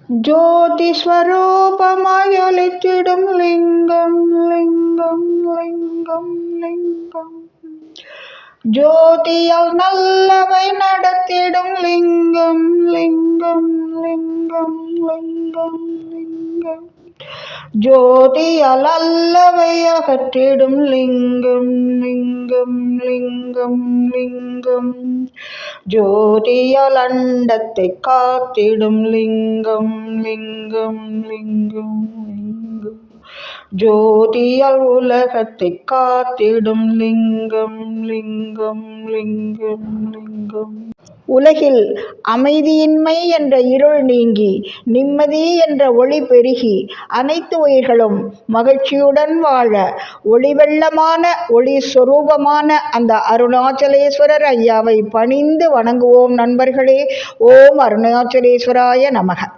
ஜோதிஸ்வரூபமாயொலித்திடும் லிங்கம் லிங்கம் லிங்கம் லிங்கம். ஜோதியால் நல்லவை நடத்திடும் லிங்கம் லிங்கம் லிங்கம் லிங்கம் லிங்கம். ஜோதியால் அல்லவை அகற்றிடும் லிங்கம் லிங்கம் லிங்கம் லிங்கம். ஜோதியால் அண்டத்தை காத்திடும் லிங்கம் லிங்கம் லிங்கம் லிங்கம். ஜோதியால் உலகத்தை காத்திடும் லிங்கம் லிங்கம் லிங்கம் லிங்கம். உலகில் அமைதியின்மை என்ற இருள் நீங்கி நிம்மதி என்ற ஒளி பெருகி அனைத்து உயிர்களும் மகிழ்ச்சியுடன் வாழ ஒளிவெள்ளமான ஒளி சொரூபமான அந்த அருணாச்சலேஸ்வரர் ஐயாவை பணிந்து வணங்குவோம் நண்பர்களே. ஓம் அருணாச்சலேஸ்வராய நமக.